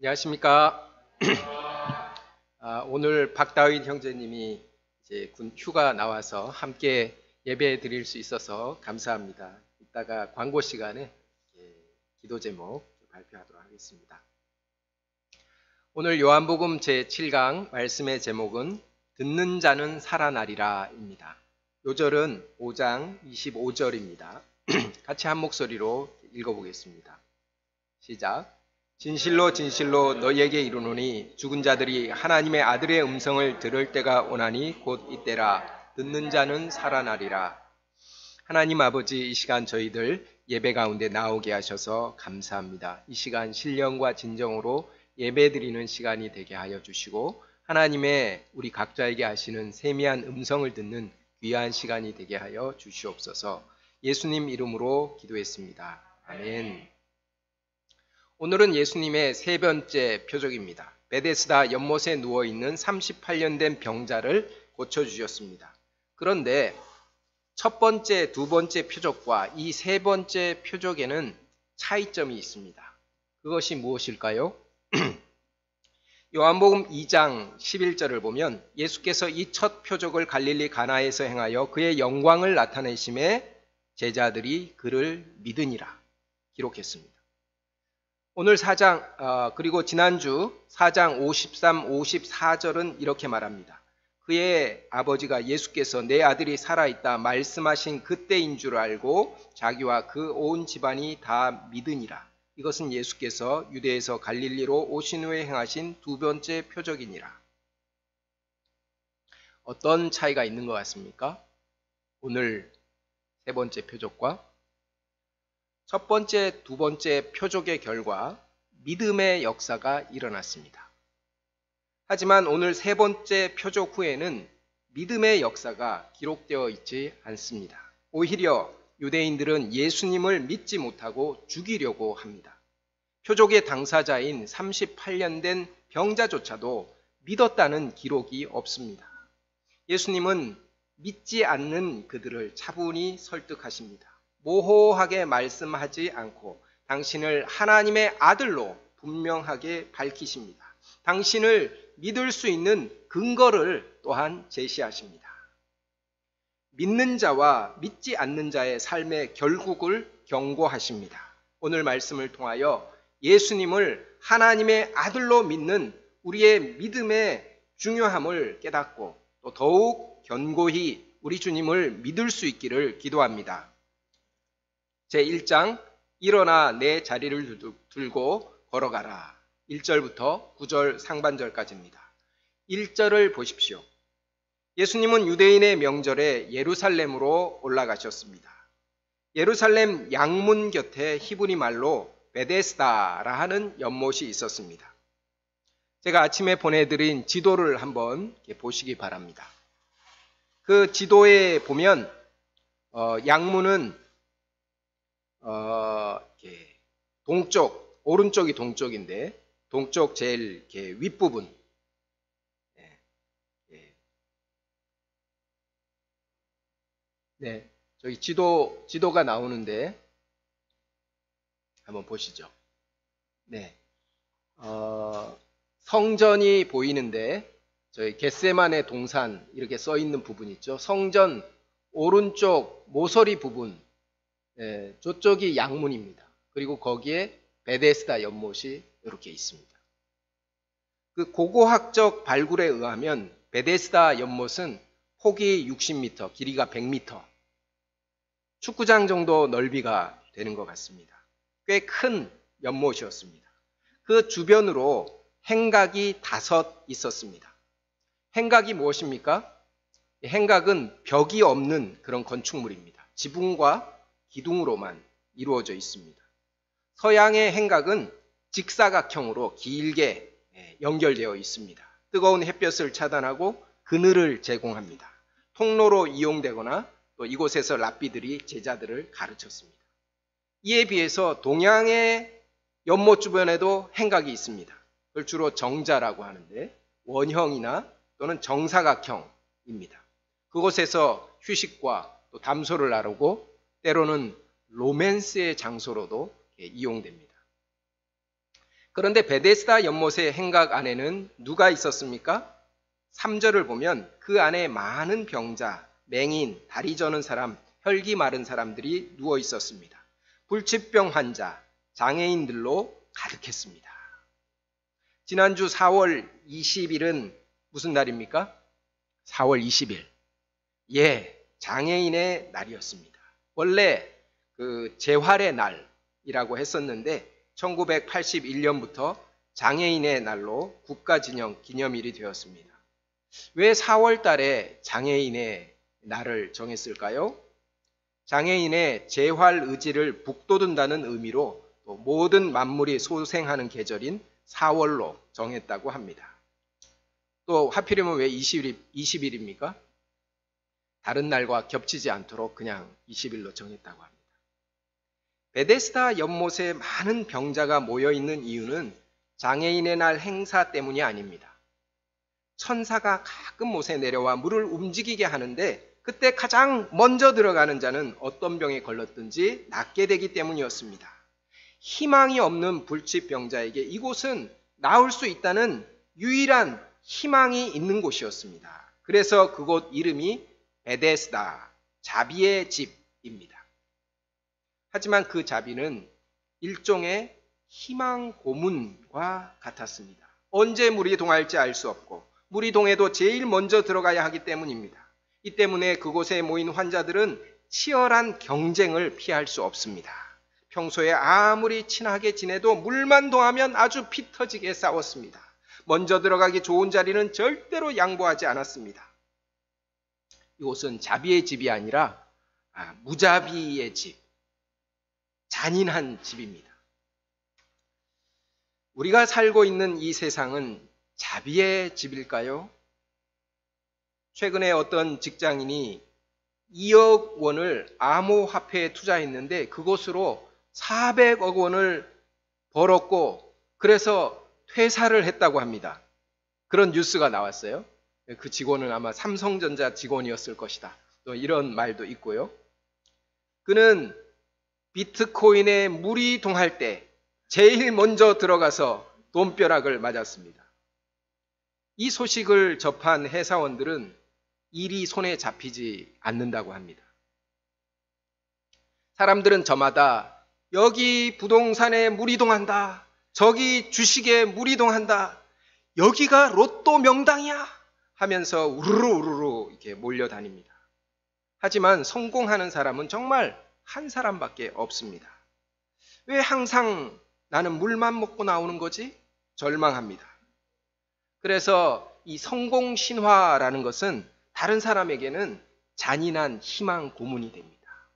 안녕하십니까. 오늘 박다윗 형제님이 이제 군 휴가 나와서 함께 예배 드릴 수 있어서 감사합니다. 이따가 광고 시간에 기도 제목 발표하도록 하겠습니다. 오늘 요한복음 제7강 말씀의 제목은 듣는 자는 살아나리라 입니다. 요절은 5장 25절입니다. 같이 한 목소리로 읽어보겠습니다. 시작. 진실로 진실로 너희에게 이르노니 죽은 자들이 하나님의 아들의 음성을 들을 때가 오나니 곧 이때라. 듣는 자는 살아나리라. 하나님 아버지, 이 시간 저희들 예배 가운데 나오게 하셔서 감사합니다. 이 시간 신령과 진정으로 예배 드리는 시간이 되게 하여 주시고 하나님의 우리 각자에게 하시는 세미한 음성을 듣는 귀한 시간이 되게 하여 주시옵소서. 예수님 이름으로 기도했습니다. 아멘. 오늘은 예수님의 세 번째 표적입니다. 베데스다 연못에 누워있는 38년 된 병자를 고쳐주셨습니다. 그런데 첫 번째, 두 번째 표적과 이 세 번째 표적에는 차이점이 있습니다. 그것이 무엇일까요? 요한복음 2장 11절을 보면 예수께서 이 첫 표적을 갈릴리 가나에서 행하여 그의 영광을 나타내심에 제자들이 그를 믿으니라 기록했습니다. 오늘 4장 그리고 지난주 4장 53, 54절은 이렇게 말합니다. 그의 아버지가 예수께서 내 아들이 살아있다 말씀하신 그때인 줄 알고 자기와 그 온 집안이 다 믿으니라. 이것은 예수께서 유대에서 갈릴리로 오신 후에 행하신 두 번째 표적이니라. 어떤 차이가 있는 것 같습니까? 오늘 세 번째 표적과 첫 번째, 두 번째 표적의 결과 믿음의 역사가 일어났습니다. 하지만 오늘 세 번째 표적 후에는 믿음의 역사가 기록되어 있지 않습니다. 오히려 유대인들은 예수님을 믿지 못하고 죽이려고 합니다. 표적의 당사자인 38년 된 병자조차도 믿었다는 기록이 없습니다. 예수님은 믿지 않는 그들을 차분히 설득하십니다. 모호하게 말씀하지 않고 당신을 하나님의 아들로 분명하게 밝히십니다. 당신을 믿을 수 있는 근거를 또한 제시하십니다. 믿는 자와 믿지 않는 자의 삶의 결국을 경고하십니다. 오늘 말씀을 통하여 예수님을 하나님의 아들로 믿는 우리의 믿음의 중요함을 깨닫고 또 더욱 견고히 우리 주님을 믿을 수 있기를 기도합니다. 제1장 일어나 내 자리를 들고 걸어가라. 1절부터 9절 상반절까지입니다. 1절을 보십시오. 예수님은 유대인의 명절에 예루살렘으로 올라가셨습니다. 예루살렘 양문 곁에 히브리 말로 베데스다라 하는 연못이 있었습니다. 제가 아침에 보내드린 지도를 한번 보시기 바랍니다. 그 지도에 보면 양문은 동쪽, 오른쪽이 동쪽인데 동쪽 제일 윗부분 네, 저기 지도가 나오는데 한번 보시죠. 네, 성전이 보이는데 저희 겟세마네 동산 이렇게 써 있는 부분 있죠. 성전 오른쪽 모서리 부분 저쪽이 양문입니다. 그리고 거기에 베데스다 연못이 이렇게 있습니다. 그 고고학적 발굴에 의하면 베데스다 연못은 폭이 60m, 길이가 100m, 축구장 정도 넓이가 되는 것 같습니다. 꽤 큰 연못이었습니다. 그 주변으로 행각이 5 있었습니다. 행각이 무엇입니까? 행각은 벽이 없는 그런 건축물입니다. 지붕과 기둥으로만 이루어져 있습니다. 서양의 행각은 직사각형으로 길게 연결되어 있습니다. 뜨거운 햇볕을 차단하고 그늘을 제공합니다. 통로로 이용되거나 또 이곳에서 랍비들이 제자들을 가르쳤습니다. 이에 비해서 동양의 연못 주변에도 행각이 있습니다. 그걸 주로 정자라고 하는데 원형이나 또는 정사각형입니다. 그곳에서 휴식과 또 담소를 나누고 때로는 로맨스의 장소로도 이용됩니다. 그런데 베데스다 연못의 행각 안에는 누가 있었습니까? 3절을 보면 그 안에 많은 병자, 맹인, 다리 저는 사람, 혈기 마른 사람들이 누워 있었습니다. 불치병 환자, 장애인들로 가득했습니다. 지난주 4월 20일은 무슨 날입니까? 4월 20일. 예, 장애인의 날이었습니다. 원래 그 재활의 날이라고 했었는데 1981년부터 장애인의 날로 국가진영 기념일이 되었습니다. 왜 4월 달에 장애인의 날을 정했을까요? 장애인의 재활 의지를 북돋운다는 의미로 또 모든 만물이 소생하는 계절인 4월로 정했다고 합니다. 또 하필이면 왜 20일입니까? 다른 날과 겹치지 않도록 그냥 20일로 정했다고 합니다. 베데스다 연못에 많은 병자가 모여있는 이유는 장애인의 날 행사 때문이 아닙니다. 천사가 가끔 못에 내려와 물을 움직이게 하는데 그때 가장 먼저 들어가는 자는 어떤 병에 걸렸든지 낫게 되기 때문이었습니다. 희망이 없는 불치병자에게 이곳은 나을 수 있다는 유일한 희망이 있는 곳이었습니다. 그래서 그곳 이름이 베데스다, 자비의 집입니다. 하지만 그 자비는 일종의 희망 고문과 같았습니다. 언제 물이 동할지 알 수 없고 물이 동해도 제일 먼저 들어가야 하기 때문입니다. 이 때문에 그곳에 모인 환자들은 치열한 경쟁을 피할 수 없습니다. 평소에 아무리 친하게 지내도 물만 동하면 아주 피 터지게 싸웠습니다. 먼저 들어가기 좋은 자리는 절대로 양보하지 않았습니다. 이곳은 자비의 집이 아니라 무자비의 집, 잔인한 집입니다. 우리가 살고 있는 이 세상은 자비의 집일까요? 최근에 어떤 직장인이 2억 원을 암호화폐에 투자했는데 그곳으로 400억 원을 벌었고 그래서 퇴사를 했다고 합니다. 그런 뉴스가 나왔어요. 그 직원은 아마 삼성전자 직원이었을 것이다. 또 이런 말도 있고요. 그는 비트코인에 물이 동할 때 제일 먼저 들어가서 돈벼락을 맞았습니다. 이 소식을 접한 회사원들은 일이 손에 잡히지 않는다고 합니다. 사람들은 저마다 여기 부동산에 물이 동한다. 저기 주식에 물이 동한다. 여기가 로또 명당이야. 하면서 우르르 이렇게 몰려다닙니다. 하지만 성공하는 사람은 정말 한 사람밖에 없습니다. 왜 항상 나는 물만 먹고 나오는 거지? 절망합니다. 그래서 이 성공 신화라는 것은 다른 사람에게는 잔인한 희망 고문이 됩니다.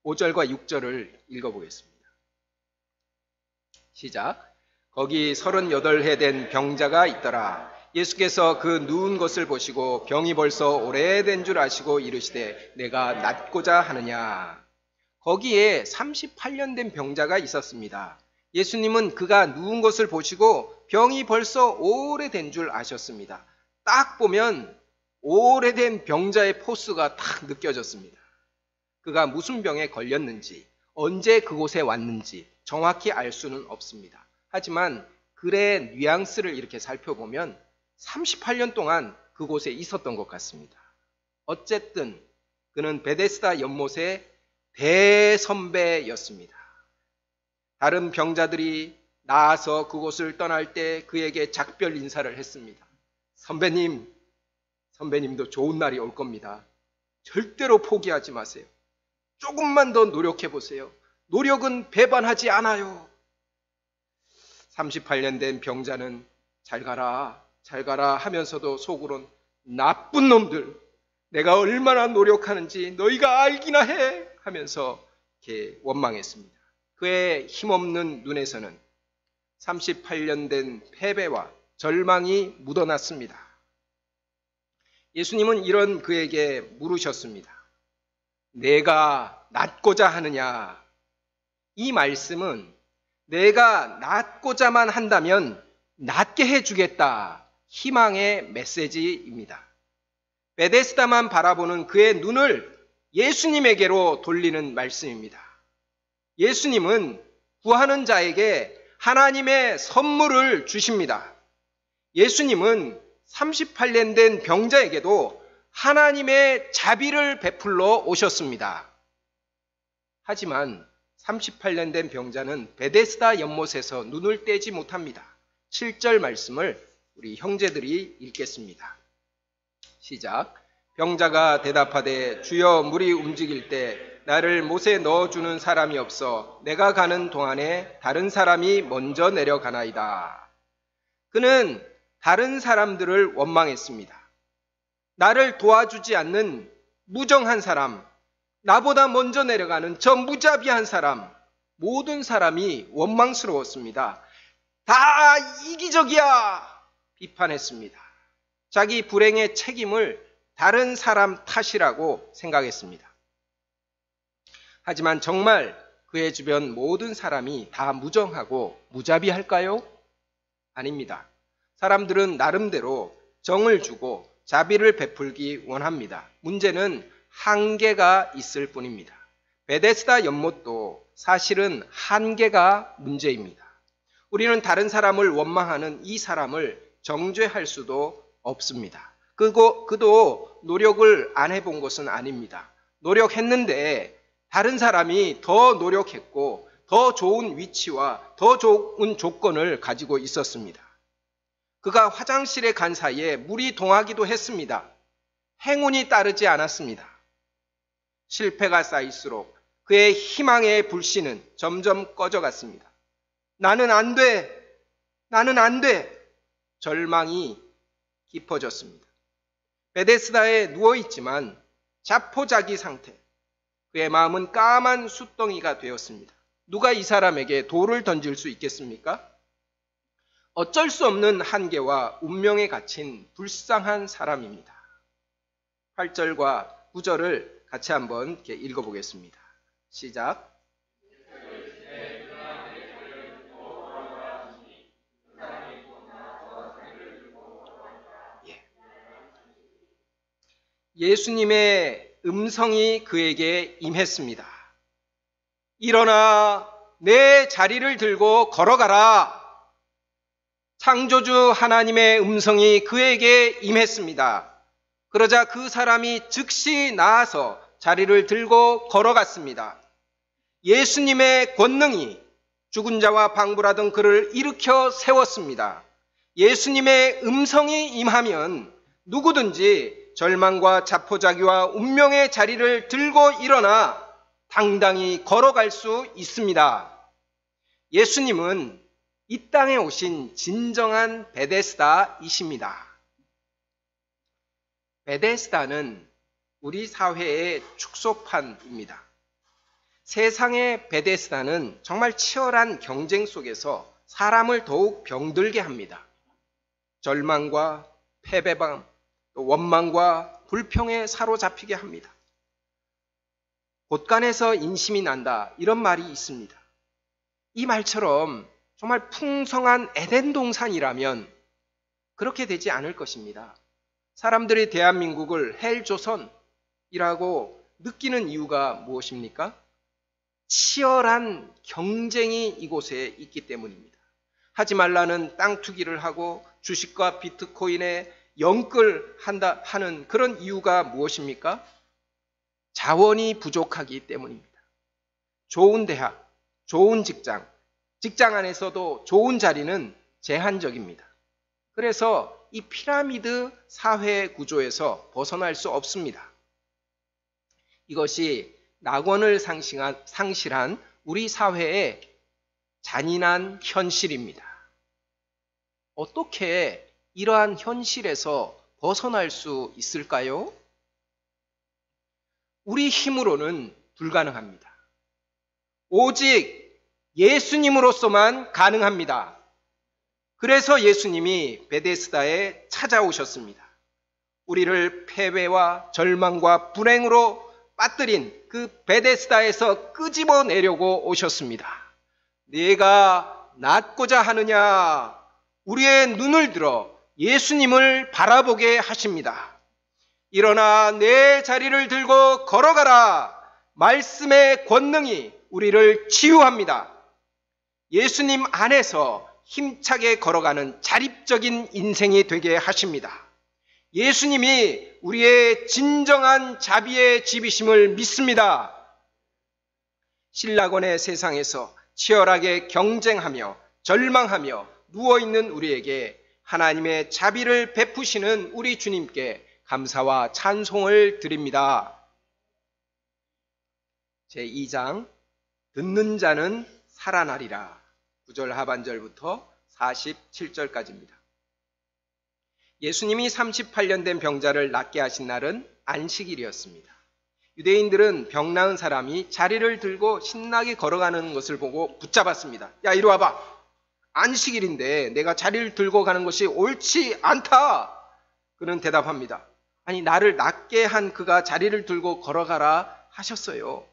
5절과 6절을 읽어보겠습니다. 시작. 거기 38해 된 병자가 있더라. 예수께서 그 누운 것을 보시고 병이 벌써 오래된 줄 아시고 이르시되 내가 낫고자 하느냐. 거기에 38년 된 병자가 있었습니다. 예수님은 그가 누운 것을 보시고 병이 벌써 오래된 줄 아셨습니다. 딱 보면 오래된 병자의 포스가 딱 느껴졌습니다. 그가 무슨 병에 걸렸는지, 언제 그곳에 왔는지 정확히 알 수는 없습니다. 하지만 글의 뉘앙스를 이렇게 살펴보면 38년 동안 그곳에 있었던 것 같습니다. 어쨌든 그는 베데스다 연못의 대선배였습니다. 다른 병자들이 나아서 그곳을 떠날 때 그에게 작별 인사를 했습니다. 선배님도 좋은 날이 올 겁니다. 절대로 포기하지 마세요. 조금만 더 노력해 보세요. 노력은 배반하지 않아요. 38년 된 병자는 잘 가라 하면서도 속으론 나쁜 놈들, 내가 얼마나 노력하는지 너희가 알기나 해 하면서 이렇게 원망했습니다. 그의 힘없는 눈에서는 38년 된 패배와 절망이 묻어났습니다. 예수님은 이런 그에게 물으셨습니다. 내가 낫고자 하느냐? 이 말씀은 내가 낫고자만 한다면 낫게 해주겠다. 희망의 메시지입니다. 베데스다만 바라보는 그의 눈을 예수님에게로 돌리는 말씀입니다. 예수님은 구하는 자에게 하나님의 선물을 주십니다. 예수님은 38년 된 병자에게도 하나님의 자비를 베풀러 오셨습니다. 하지만 38년 된 병자는 베데스다 연못에서 눈을 떼지 못합니다. 7절 말씀을 우리 형제들이 읽겠습니다. 시작. 병자가 대답하되 주여 물이 움직일 때 나를 못에 넣어주는 사람이 없어 내가 가는 동안에 다른 사람이 먼저 내려가나이다. 그는 다른 사람들을 원망했습니다. 나를 도와주지 않는 무정한 사람, 나보다 먼저 내려가는 저 무자비한 사람, 모든 사람이 원망스러웠습니다. 다 이기적이야! 비판했습니다. 자기 불행의 책임을 다른 사람 탓이라고 생각했습니다. 하지만 정말 그의 주변 모든 사람이 다 무정하고 무자비할까요? 아닙니다. 사람들은 나름대로 정을 주고 자비를 베풀기 원합니다. 문제는 한계가 있을 뿐입니다. 베데스다 연못도 사실은 한계가 문제입니다. 우리는 다른 사람을 원망하는 이 사람을 정죄할 수도 없습니다. 그도 노력을 안 해본 것은 아닙니다. 노력했는데 다른 사람이 더 노력했고 더 좋은 위치와 더 좋은 조건을 가지고 있었습니다. 그가 화장실에 간 사이에 물이 동하기도 했습니다. 행운이 따르지 않았습니다. 실패가 쌓일수록 그의 희망의 불씨는 점점 꺼져갔습니다. 나는 안 돼! 나는 안 돼! 절망이 깊어졌습니다. 베데스다에 누워있지만 자포자기 상태. 그의 마음은 까만 숫덩이가 되었습니다. 누가 이 사람에게 돌을 던질 수 있겠습니까? 어쩔 수 없는 한계와 운명에 갇힌 불쌍한 사람입니다. 8절과 9절을 같이 한번 이렇게 읽어보겠습니다. 시작. 예수님의 음성이 그에게 임했습니다. 일어나 내 자리를 들고 걸어가라. 창조주 하나님의 음성이 그에게 임했습니다. 그러자 그 사람이 즉시 나아서 자리를 들고 걸어갔습니다. 예수님의 권능이 죽은 자와 방불하던 그를 일으켜 세웠습니다. 예수님의 음성이 임하면 누구든지 절망과 자포자기와 운명의 자리를 들고 일어나 당당히 걸어갈 수 있습니다. 예수님은 이 땅에 오신 진정한 베데스다이십니다. 베데스다는 우리 사회의 축소판입니다. 세상의 베데스다는 정말 치열한 경쟁 속에서 사람을 더욱 병들게 합니다. 절망과 패배감, 원망과 불평에 사로잡히게 합니다. 곳간에서 인심이 난다, 이런 말이 있습니다. 이 말처럼 정말 풍성한 에덴 동산이라면 그렇게 되지 않을 것입니다. 사람들이 대한민국을 헬조선이라고 느끼는 이유가 무엇입니까? 치열한 경쟁이 이곳에 있기 때문입니다. 하지 말라는 땅 투기를 하고 주식과 비트코인에 영끌한다 하는 그런 이유가 무엇입니까? 자원이 부족하기 때문입니다. 좋은 대학, 좋은 직장, 직장 안에서도 좋은 자리는 제한적입니다. 그래서 이 피라미드 사회 구조에서 벗어날 수 없습니다. 이것이 낙원을 상실한 우리 사회의 잔인한 현실입니다. 어떻게 이러한 현실에서 벗어날 수 있을까요? 우리 힘으로는 불가능합니다. 오직 예수님으로서만 가능합니다. 그래서 예수님이 베데스다에 찾아오셨습니다. 우리를 패배와 절망과 불행으로 빠뜨린 그 베데스다에서 끄집어내려고 오셨습니다. 네가 낫고자 하느냐? 우리의 눈을 들어 예수님을 바라보게 하십니다. 일어나 내 자리를 들고 걸어가라. 말씀의 권능이 우리를 치유합니다. 예수님 안에서 힘차게 걸어가는 자립적인 인생이 되게 하십니다. 예수님이 우리의 진정한 자비의 집이심을 믿습니다. 신라곤의 세상에서 치열하게 경쟁하며 절망하며 누워있는 우리에게 하나님의 자비를 베푸시는 우리 주님께 감사와 찬송을 드립니다. 제2장 듣는 자는 살아나리라. 9절 하반절부터 47절까지입니다. 예수님이 38년 된 병자를 낫게 하신 날은 안식일이었습니다. 유대인들은 병 나은 사람이 자리를 들고 신나게 걸어가는 것을 보고 붙잡았습니다. 야, 이리 와봐. 안식일인데 내가 자리를 들고 가는 것이 옳지 않다. 그는 대답합니다. 아니, 나를 낫게 한 그가 자리를 들고 걸어가라 하셨어요.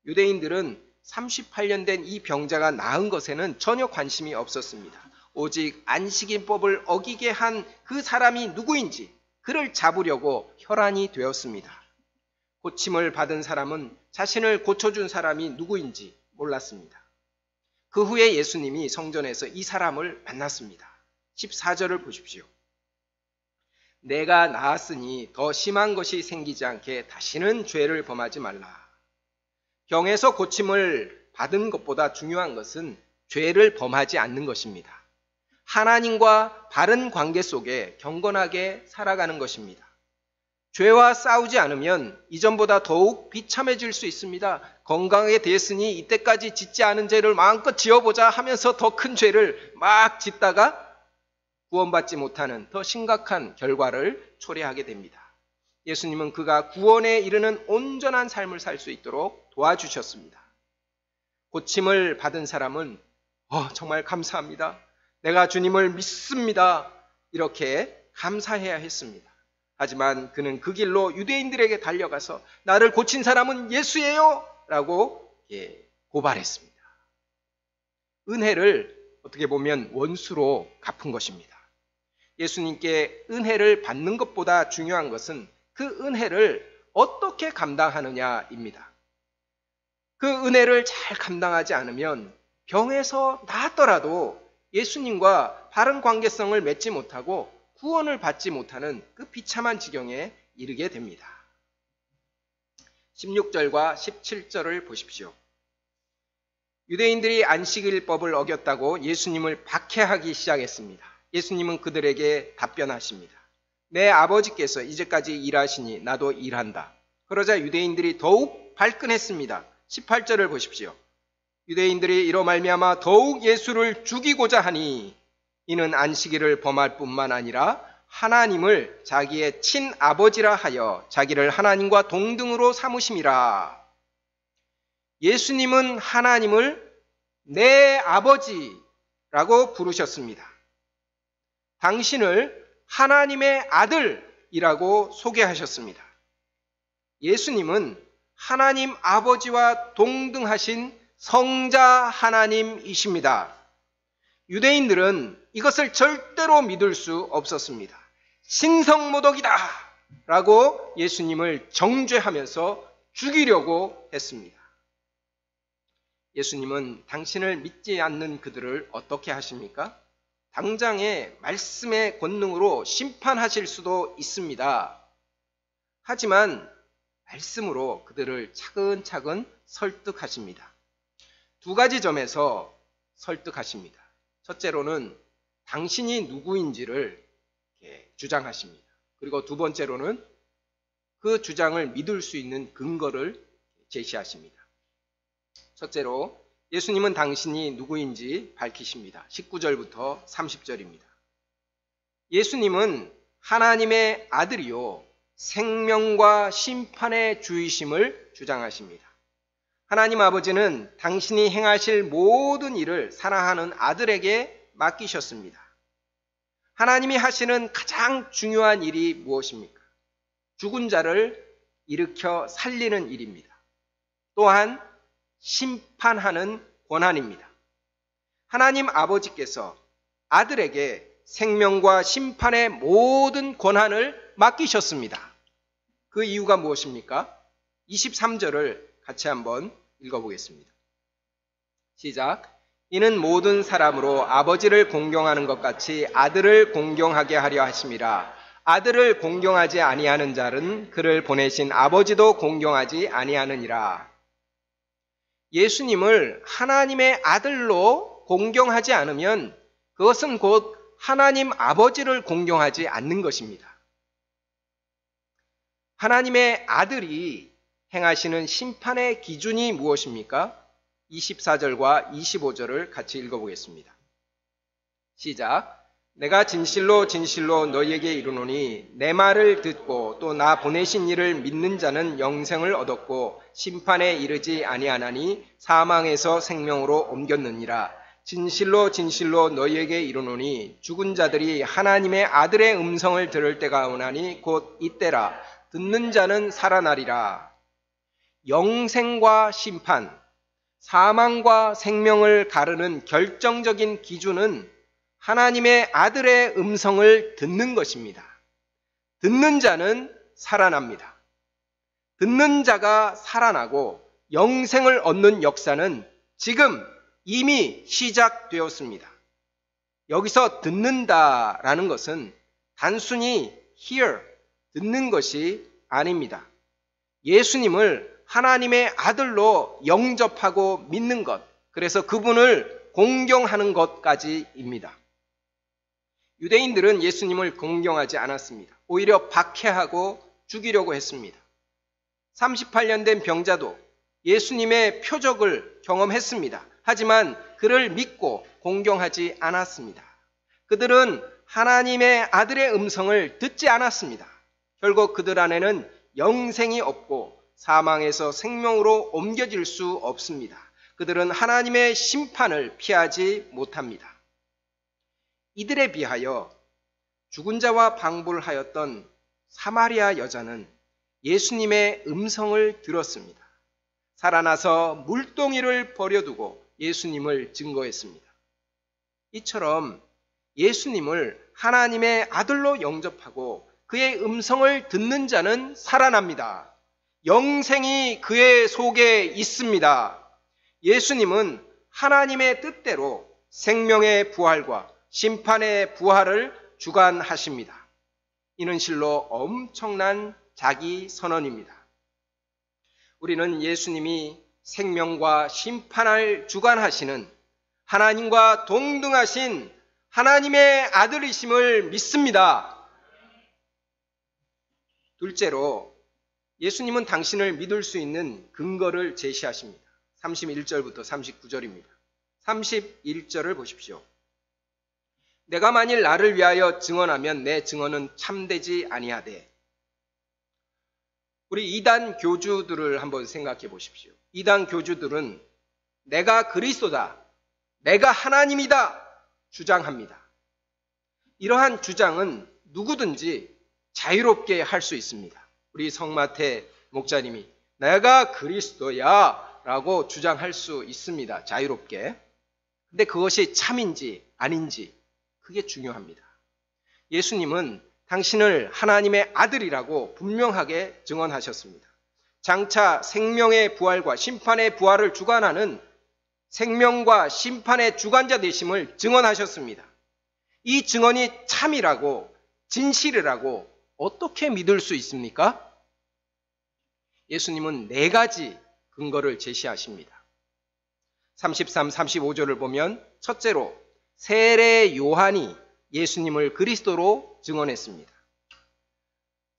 유대인들은 38년 된 이 병자가 나은 것에는 전혀 관심이 없었습니다. 오직 안식일법을 어기게 한 그 사람이 누구인지 그를 잡으려고 혈안이 되었습니다. 고침을 받은 사람은 자신을 고쳐준 사람이 누구인지 몰랐습니다. 그 후에 예수님이 성전에서 이 사람을 만났습니다. 14절을 보십시오. 내가 나았으니 더 심한 것이 생기지 않게 다시는 죄를 범하지 말라. 병에서 고침을 받은 것보다 중요한 것은 죄를 범하지 않는 것입니다. 하나님과 바른 관계 속에 경건하게 살아가는 것입니다. 죄와 싸우지 않으면 이전보다 더욱 비참해질 수 있습니다. 건강하게 됐으니 이때까지 짓지 않은 죄를 마음껏 지어보자 하면서 더 큰 죄를 막 짓다가 구원받지 못하는 더 심각한 결과를 초래하게 됩니다. 예수님은 그가 구원에 이르는 온전한 삶을 살 수 있도록 도와주셨습니다. 고침을 받은 사람은 정말 감사합니다. 내가 주님을 믿습니다. 이렇게 감사해야 했습니다. 하지만 그는 그 길로 유대인들에게 달려가서 나를 고친 사람은 예수예요 라고 고발했습니다. 은혜를 어떻게 보면 원수로 갚은 것입니다. 예수님께 은혜를 받는 것보다 중요한 것은 그 은혜를 어떻게 감당하느냐입니다. 그 은혜를 잘 감당하지 않으면 병에서 나았더라도 예수님과 바른 관계성을 맺지 못하고 구원을 받지 못하는 그 비참한 지경에 이르게 됩니다. 16절과 17절을 보십시오. 유대인들이 안식일법을 어겼다고 예수님을 박해하기 시작했습니다. 예수님은 그들에게 답변하십니다. 내 아버지께서 이제까지 일하시니 나도 일한다. 그러자 유대인들이 더욱 발끈했습니다. 18절을 보십시오. 유대인들이 이로 말미암아 더욱 예수를 죽이고자 하니 이는 안식일을 범할 뿐만 아니라 하나님을 자기의 친아버지라 하여 자기를 하나님과 동등으로 삼으심이라. 예수님은 하나님을 내 아버지라고 부르셨습니다. 당신을 하나님의 아들이라고 소개하셨습니다. 예수님은 하나님 아버지와 동등하신 성자 하나님이십니다. 유대인들은 이것을 절대로 믿을 수 없었습니다. 신성모독이다 라고 예수님을 정죄하면서 죽이려고 했습니다. 예수님은 당신을 믿지 않는 그들을 어떻게 하십니까? 당장의 말씀의 권능으로 심판하실 수도 있습니다. 하지만 말씀으로 그들을 차근차근 설득하십니다. 두 가지 점에서 설득하십니다. 첫째로는 당신이 누구인지를 주장하십니다. 그리고 두 번째로는 그 주장을 믿을 수 있는 근거를 제시하십니다. 첫째로 예수님은 당신이 누구인지 밝히십니다. 19절부터 30절입니다. 예수님은 하나님의 아들이요 생명과 심판의 주이심을 주장하십니다. 하나님 아버지는 당신이 행하실 모든 일을 사랑하는 아들에게 맡기셨습니다. 하나님이 하시는 가장 중요한 일이 무엇입니까? 죽은 자를 일으켜 살리는 일입니다. 또한 심판하는 권한입니다. 하나님 아버지께서 아들에게 생명과 심판의 모든 권한을 맡기셨습니다. 그 이유가 무엇입니까? 23절을 같이 한번 읽어보겠습니다. 시작. 이는 모든 사람으로 아버지를 공경하는 것 같이 아들을 공경하게 하려 하심이라. 아들을 공경하지 아니하는 자는 그를 보내신 아버지도 공경하지 아니하느니라. 예수님을 하나님의 아들로 공경하지 않으면 그것은 곧 하나님 아버지를 공경하지 않는 것입니다. 하나님의 아들이 행하시는 심판의 기준이 무엇입니까? 24절과 25절을 같이 읽어보겠습니다. 시작. 내가 진실로 진실로 너희에게 이르노니 내 말을 듣고 또 나 보내신 이를 믿는 자는 영생을 얻었고 심판에 이르지 아니하나니 사망에서 생명으로 옮겼느니라. 진실로 진실로 너희에게 이르노니 죽은 자들이 하나님의 아들의 음성을 들을 때가 오나니 곧 이때라. 듣는 자는 살아나리라. 영생과 심판, 사망과 생명을 가르는 결정적인 기준은 하나님의 아들의 음성을 듣는 것입니다. 듣는 자는 살아납니다. 듣는 자가 살아나고 영생을 얻는 역사는 지금 이미 시작되었습니다. 여기서 듣는다라는 것은 단순히 hear, 듣는 것이 아닙니다. 예수님을 하나님의 아들로 영접하고 믿는 것, 그래서 그분을 공경하는 것까지입니다. 유대인들은 예수님을 공경하지 않았습니다. 오히려 박해하고 죽이려고 했습니다. 38년 된 병자도 예수님의 표적을 경험했습니다. 하지만 그를 믿고 공경하지 않았습니다. 그들은 하나님의 아들의 음성을 듣지 않았습니다. 결국 그들 안에는 영생이 없고 사망에서 생명으로 옮겨질 수 없습니다. 그들은 하나님의 심판을 피하지 못합니다. 이들에 비하여 죽은 자와 방불하였던 사마리아 여자는 예수님의 음성을 들었습니다. 살아나서 물동이를 버려두고 예수님을 증거했습니다. 이처럼 예수님을 하나님의 아들로 영접하고 그의 음성을 듣는 자는 살아납니다. 영생이 그의 속에 있습니다. 예수님은 하나님의 뜻대로 생명의 부활과 심판의 부활을 주관하십니다. 이는 실로 엄청난 자기 선언입니다. 우리는 예수님이 생명과 심판을 주관하시는 하나님과 동등하신 하나님의 아들이심을 믿습니다. 둘째로 예수님은 당신을 믿을 수 있는 근거를 제시하십니다. 31절부터 39절입니다. 31절을 보십시오. 내가 만일 나를 위하여 증언하면 내 증언은 참되지 아니하되. 우리 이단 교주들을 한번 생각해 보십시오. 이단 교주들은 내가 그리스도다, 내가 하나님이다 주장합니다. 이러한 주장은 누구든지 자유롭게 할 수 있습니다. 우리 성마태 목사님이 내가 그리스도야 라고 주장할 수 있습니다. 자유롭게. 근데 그것이 참인지 아닌지 그게 중요합니다. 예수님은 당신을 하나님의 아들이라고 분명하게 증언하셨습니다. 장차 생명의 부활과 심판의 부활을 주관하는 생명과 심판의 주관자 되심을 증언하셨습니다. 이 증언이 참이라고 진실이라고 어떻게 믿을 수 있습니까? 예수님은 4가지 근거를 제시하십니다. 33, 35절을 보면 첫째로 세례 요한이 예수님을 그리스도로 증언했습니다.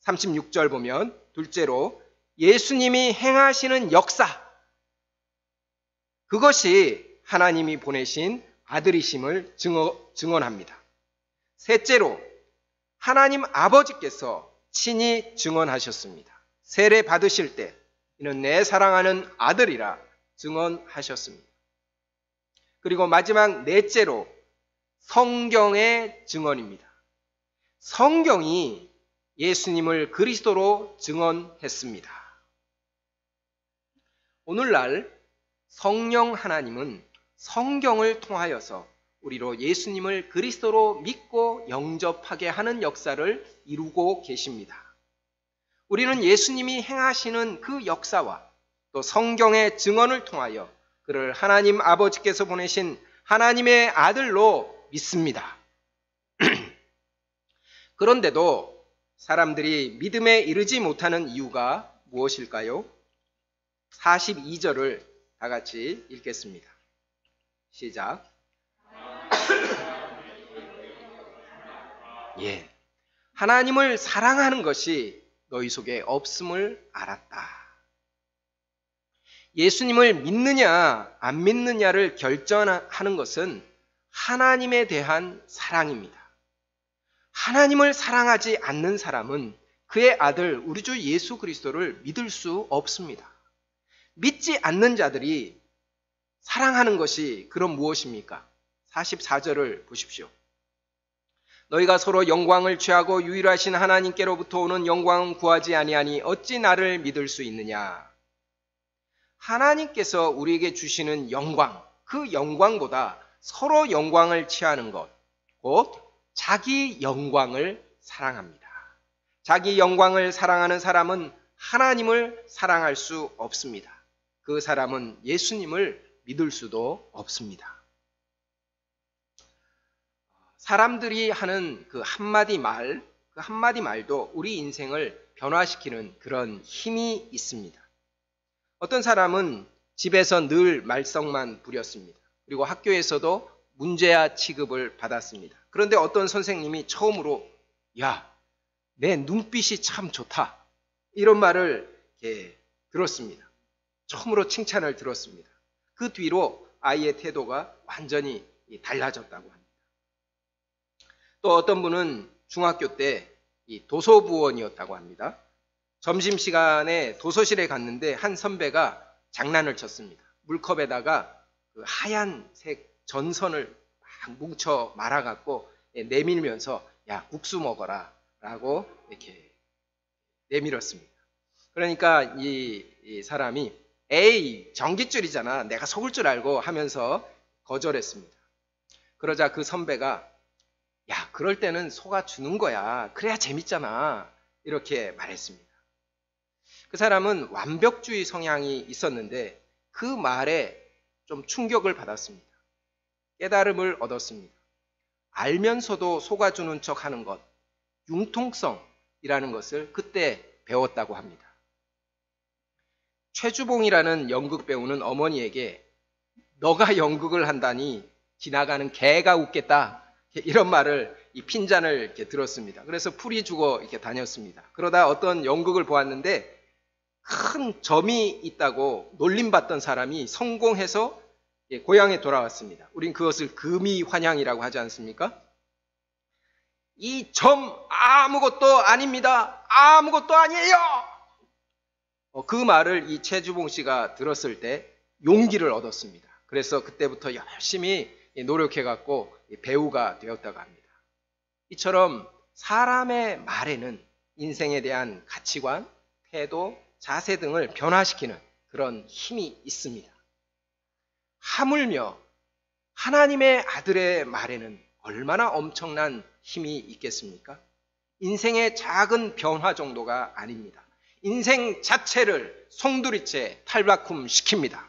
36절 보면 둘째로 예수님이 행하시는 역사, 그것이 하나님이 보내신 아들이심을 증언합니다. 셋째로 하나님 아버지께서 친히 증언하셨습니다. 세례 받으실 때 이는 내 사랑하는 아들이라 증언하셨습니다. 그리고 마지막 넷째로 성경의 증언입니다. 성경이 예수님을 그리스도로 증언했습니다. 오늘날 성령 하나님은 성경을 통하여서 우리로 예수님을 그리스도로 믿고 영접하게 하는 역사를 이루고 계십니다. 우리는 예수님이 행하시는 그 역사와 또 성경의 증언을 통하여 그를 하나님 아버지께서 보내신 하나님의 아들로 믿습니다. 그런데도 사람들이 믿음에 이르지 못하는 이유가 무엇일까요? 42절을 다 같이 읽겠습니다. 시작. 예. 하나님을 사랑하는 것이 너희 속에 없음을 알았다. 예수님을 믿느냐 안 믿느냐를 결정하는 것은 하나님에 대한 사랑입니다. 하나님을 사랑하지 않는 사람은 그의 아들 우리 주 예수 그리스도를 믿을 수 없습니다. 믿지 않는 자들이 사랑하는 것이 그럼 무엇입니까? 44절을 보십시오. 너희가 서로 영광을 취하고 유일하신 하나님께로부터 오는 영광은 구하지 아니하니 어찌 나를 믿을 수 있느냐? 하나님께서 우리에게 주시는 영광, 그 영광보다 서로 영광을 취하는 것, 곧 자기 영광을 사랑합니다. 자기 영광을 사랑하는 사람은 하나님을 사랑할 수 없습니다. 그 사람은 예수님을 믿을 수도 없습니다. 사람들이 하는 그 한마디 말도 우리 인생을 변화시키는 그런 힘이 있습니다. 어떤 사람은 집에서 늘 말썽만 부렸습니다. 그리고 학교에서도 문제아 취급을 받았습니다. 그런데 어떤 선생님이 처음으로 야, 내 눈빛이 참 좋다. 이런 말을 들었습니다. 처음으로 칭찬을 들었습니다. 그 뒤로 아이의 태도가 완전히 달라졌다고 합니다. 또 어떤 분은 중학교 때 도서부원이었다고 합니다. 점심시간에 도서실에 갔는데 한 선배가 장난을 쳤습니다. 물컵에다가 그 하얀색 전선을 막 뭉쳐 말아갖고 내밀면서 야, 국수 먹어라 라고 이렇게 내밀었습니다. 그러니까 이 사람이 에이, 전깃줄이잖아. 내가 속을 줄 알고 하면서 거절했습니다. 그러자 그 선배가 야, 그럴 때는 속아 주는 거야. 그래야 재밌잖아. 이렇게 말했습니다. 그 사람은 완벽주의 성향이 있었는데 그 말에 좀 충격을 받았습니다. 깨달음을 얻었습니다. 알면서도 속아주는 척 하는 것, 융통성이라는 것을 그때 배웠다고 합니다. 최주봉이라는 연극 배우는 어머니에게 너가 연극을 한다니 지나가는 개가 웃겠다. 이런 말을 이 핀잔을 이렇게 들었습니다. 그래서 풀이 주고 이렇게 다녔습니다. 그러다 어떤 연극을 보았는데 큰 점이 있다고 놀림받던 사람이 성공해서 고향에 돌아왔습니다. 우린 그것을 금이환향이라고 하지 않습니까? 이 점 아무것도 아닙니다. 아무것도 아니에요. 그 말을 이 최주봉 씨가 들었을 때 용기를 얻었습니다. 그래서 그때부터 열심히 노력해갖고 배우가 되었다고 합니다. 이처럼 사람의 말에는 인생에 대한 가치관, 태도, 자세 등을 변화시키는 그런 힘이 있습니다. 하물며 하나님의 아들의 말에는 얼마나 엄청난 힘이 있겠습니까? 인생의 작은 변화 정도가 아닙니다. 인생 자체를 송두리째 탈바꿈 시킵니다.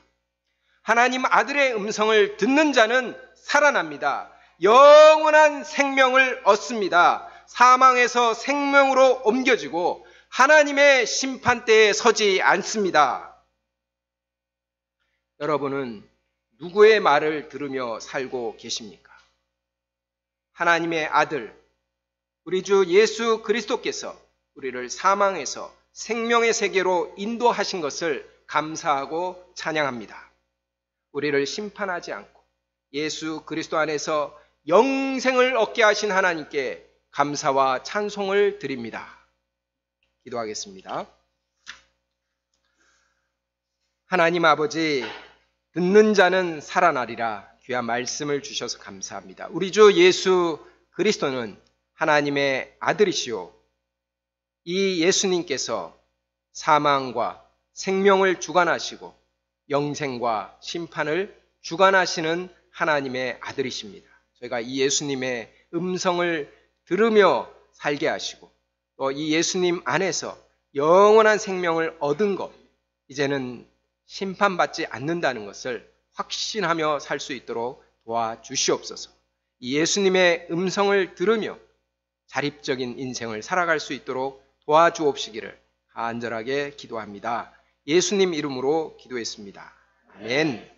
하나님 아들의 음성을 듣는 자는 살아납니다. 영원한 생명을 얻습니다. 사망에서 생명으로 옮겨지고 하나님의 심판대에 서지 않습니다. 여러분은 누구의 말을 들으며 살고 계십니까? 하나님의 아들, 우리 주 예수 그리스도께서 우리를 사망에서 생명의 세계로 인도하신 것을 감사하고 찬양합니다. 우리를 심판하지 않고 예수 그리스도 안에서 영생을 얻게 하신 하나님께 감사와 찬송을 드립니다. 기도하겠습니다. 하나님 아버지, 듣는 자는 살아나리라 귀한 말씀을 주셔서 감사합니다. 우리 주 예수 그리스도는 하나님의 아들이시오. 이 예수님께서 사망과 생명을 주관하시고 영생과 심판을 주관하시는 하나님의 아들이십니다. 저희가 이 예수님의 음성을 들으며 살게 하시고 또 이 예수님 안에서 영원한 생명을 얻은 것, 이제는 심판받지 않는다는 것을 확신하며 살 수 있도록 도와주시옵소서. 이 예수님의 음성을 들으며 자립적인 인생을 살아갈 수 있도록 도와주옵시기를 간절하게 기도합니다. 예수님 이름으로 기도했습니다. 아멘.